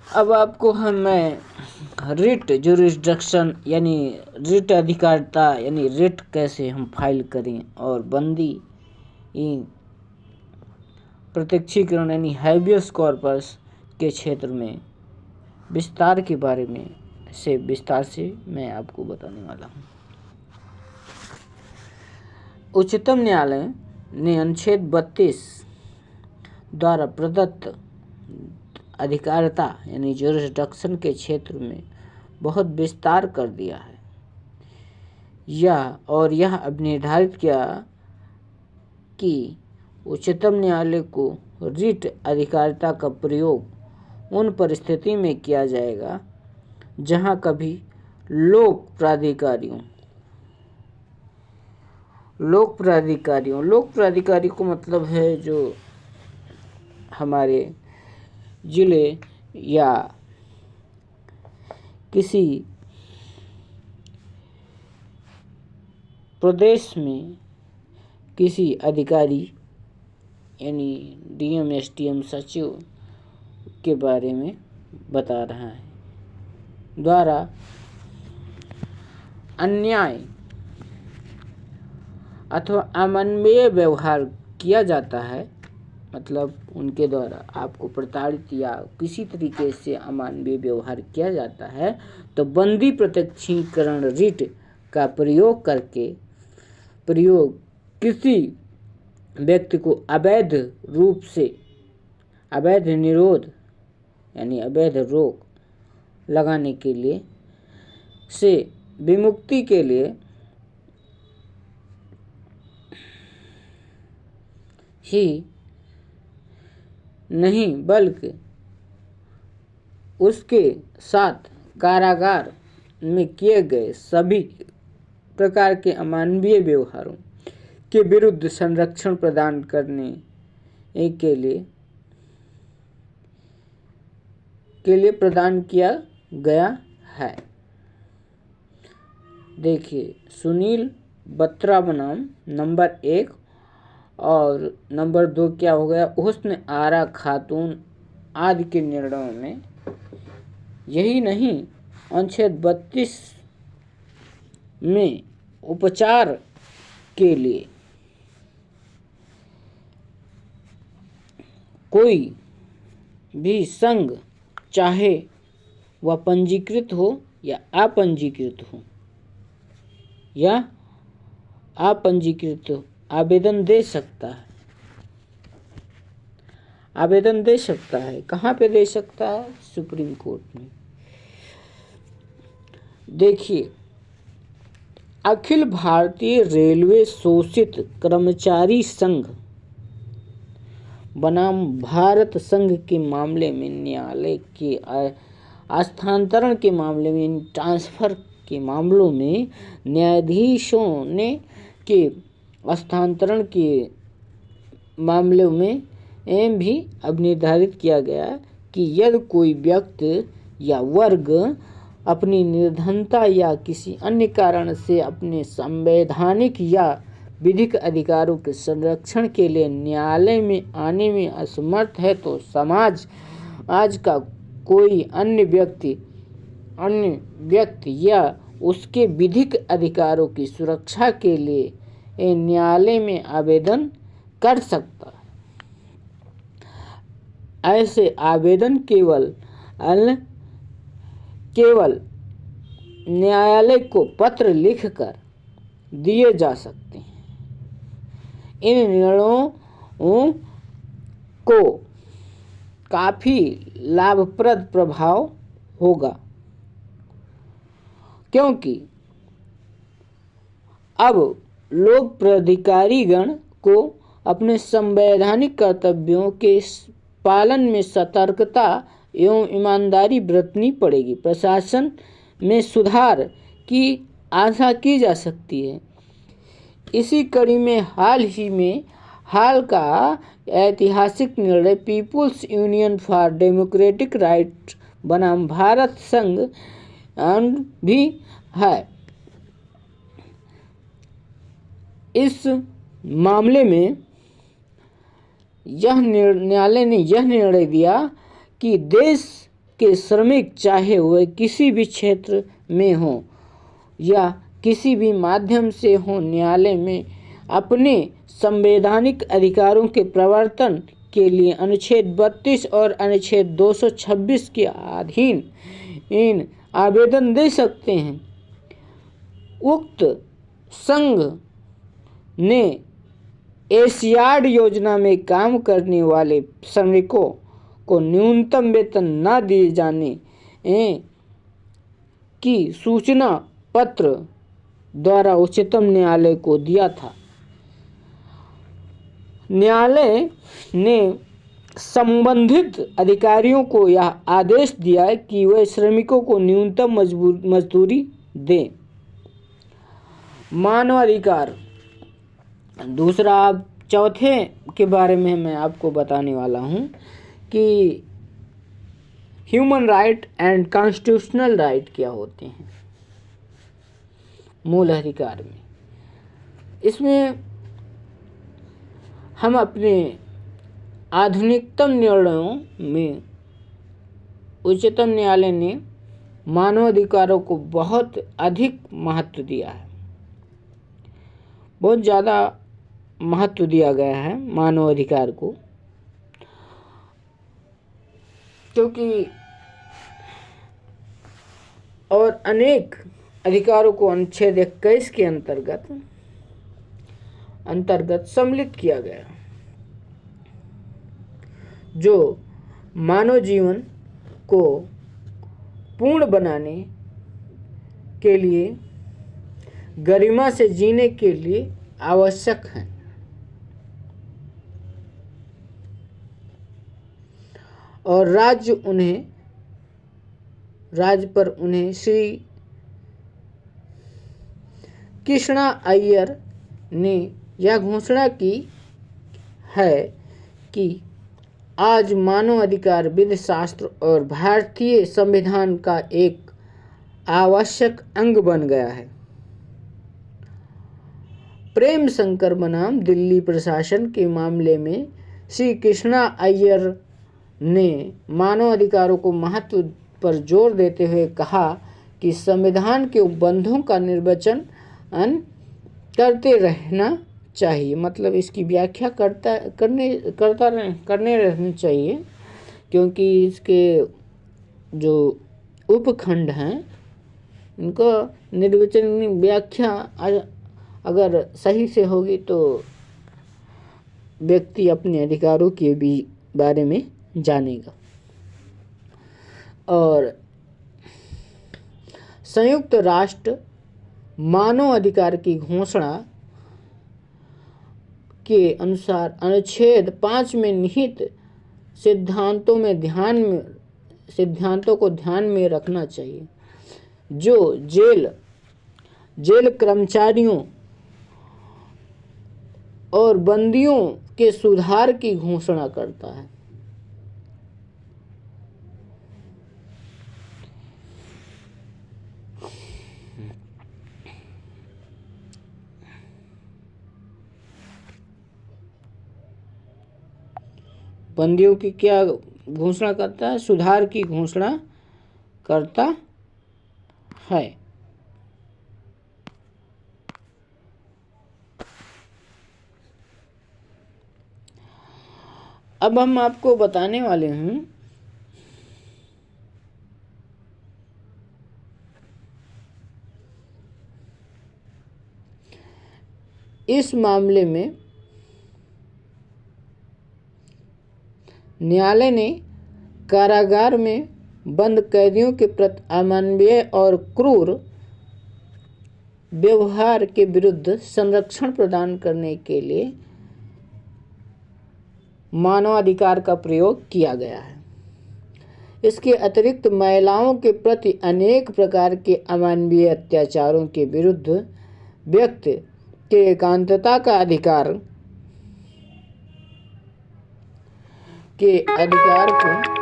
अब आपको मैं रिट जुरिस्डिक्शन यानी रिट अधिकारिता यानी रिट कैसे हम फाइल करें और बंदी प्रत्यक्षीकरण यानी हैबियस कॉर्पस के क्षेत्र में विस्तार के बारे में विस्तार से मैं आपको बताने वाला हूँ। उच्चतम न्यायालय ने अनुच्छेद 32 द्वारा प्रदत्त अधिकारिता यानी जुरिस्डिक्शन के क्षेत्र में बहुत विस्तार कर दिया है। यह अब निर्धारित किया कि उच्चतम न्यायालय को रिट अधिकारिता का प्रयोग उन परिस्थिति में किया जाएगा जहां कभी लोक प्राधिकारियों को मतलब है जो हमारे जिले या किसी प्रदेश में किसी अधिकारी यानी डीएम एसडीएम सचिव के बारे में बता रहा है द्वारा अन्याय अथवा अमानवीय व्यवहार किया जाता है, मतलब उनके द्वारा आपको प्रताड़ित या किसी तरीके से अमानवीय व्यवहार किया जाता है, तो बंदी प्रत्यक्षीकरण रिट का प्रयोग किसी व्यक्ति को अवैध रूप से अवैध निरोध यानी अवैध रोक लगाने के लिए से विमुक्ति के लिए ही नहीं बल्कि उसके साथ कारागार में किए गए सभी प्रकार के अमानवीय व्यवहारों के विरुद्ध संरक्षण प्रदान करने के लिए प्रदान किया गया है। देखिए, सुनील बत्रा बनाम नंबर 1 और नंबर 2 क्या हो गया, हुस्न आरा खातून आदि के निर्णयों में यही नहीं अनुच्छेद 32 में उपचार के लिए कोई भी संघ चाहे वह पंजीकृत हो या अपंजीकृत हो आवेदन दे सकता है। कहाँ पे दे सकता है? सुप्रीम कोर्ट में। देखिए, अखिल भारतीय रेलवे शोषित कर्मचारी संघ बनाम भारत संघ के मामले में न्यायालय के हस्तांतरण के मामले में ट्रांसफर के मामलों में न्यायाधीशों ने के हस्तांतरण के मामलों में भी अब निर्धारित किया गया कि यदि कोई व्यक्ति या वर्ग अपनी निर्धनता या किसी अन्य कारण से अपने संवैधानिक या विधिक अधिकारों के संरक्षण के लिए न्यायालय में आने में असमर्थ है, तो समाज आज का कोई अन्य व्यक्ति या उसके विधिक अधिकारों की सुरक्षा के लिए न्यायालय में आवेदन कर सकता है। ऐसे आवेदन केवल न्यायालय को पत्र लिखकर दिए जा सकते हैं। इन निर्णयों को काफी लाभप्रद प्रभाव होगा, क्योंकि अब लोक प्राधिकारीगण को अपने संवैधानिक कर्तव्यों के पालन में सतर्कता एवं ईमानदारी बरतनी पड़ेगी। प्रशासन में सुधार की आशा की जा सकती है। इसी कड़ी में हाल का ऐतिहासिक निर्णय people's union for democratic right बनाम भारत संघ भी है। इस मामले में न्यायालय ने यह निर्णय दिया कि देश के श्रमिक चाहे वह किसी भी क्षेत्र में हो या किसी भी माध्यम से हो, न्यायालय में अपने संवैधानिक अधिकारों के प्रवर्तन के लिए अनुच्छेद 32 और अनुच्छेद 226 के अधीन इन आवेदन दे सकते हैं। उक्त संघ ने एशियाड योजना में काम करने वाले श्रमिकों को न्यूनतम वेतन न दिए जाने की सूचना पत्र द्वारा उच्चतम न्यायालय को दिया था। न्यायालय ने संबंधित अधिकारियों को यह आदेश दिया कि वे श्रमिकों को न्यूनतम मजदूरी दें। मानवाधिकार दूसरा, चौथे के बारे में मैं आपको बताने वाला हूँ कि human right and constitutional right क्या होते हैं मूल अधिकार में। इसमें हम अपने आधुनिकतम निर्णयों में उच्चतम न्यायालय ने मानवाधिकारों को बहुत अधिक महत्व दिया है, बहुत ज़्यादा महत्व दिया गया है मानवाधिकार को, क्योंकि और अनेक अधिकारों को अनुच्छेद 21 के अंतर्गत सम्मिलित किया गया, जो मानव जीवन को पूर्ण बनाने के लिए, गरिमा से जीने के लिए आवश्यक हैं। और राज्य पर उन्हें श्री कृष्णा अय्यर ने यह घोषणा की है कि आज मानव अधिकार विधि शास्त्र और भारतीय संविधान का एक आवश्यक अंग बन गया है। प्रेम शंकर बनाम दिल्ली प्रशासन के मामले में श्री कृष्णा अय्यर ने मानव अधिकारों को महत्व पर जोर देते हुए कहा कि संविधान के उपबंधों का निर्वचन करते रहना चाहिए, मतलब इसकी व्याख्या करने रहना चाहिए, क्योंकि इसके जो उपखंड हैं इनको निर्वचन व्याख्या अगर सही से होगी तो व्यक्ति अपने अधिकारों के भी बारे में जानेगा। और संयुक्त राष्ट्र मानव अधिकार की घोषणा के अनुसार अनुच्छेद 5 में निहित सिद्धांतों को ध्यान में रखना चाहिए, जो जेल कर्मचारियों और बंदियों के सुधार की घोषणा करता है। बंदियों की क्या घोषणा करता है? सुधार की घोषणा करता है। अब हम आपको बताने वाले हैं इस मामले में न्यायालय ने कारागार में बंद कैदियों के प्रति अमानवीय और क्रूर व्यवहार के विरुद्ध संरक्षण प्रदान करने के लिए मानवाधिकार का प्रयोग किया गया है। इसके अतिरिक्त महिलाओं के प्रति अनेक प्रकार के अमानवीय अत्याचारों के विरुद्ध व्यक्ति के एकांतता का अधिकार को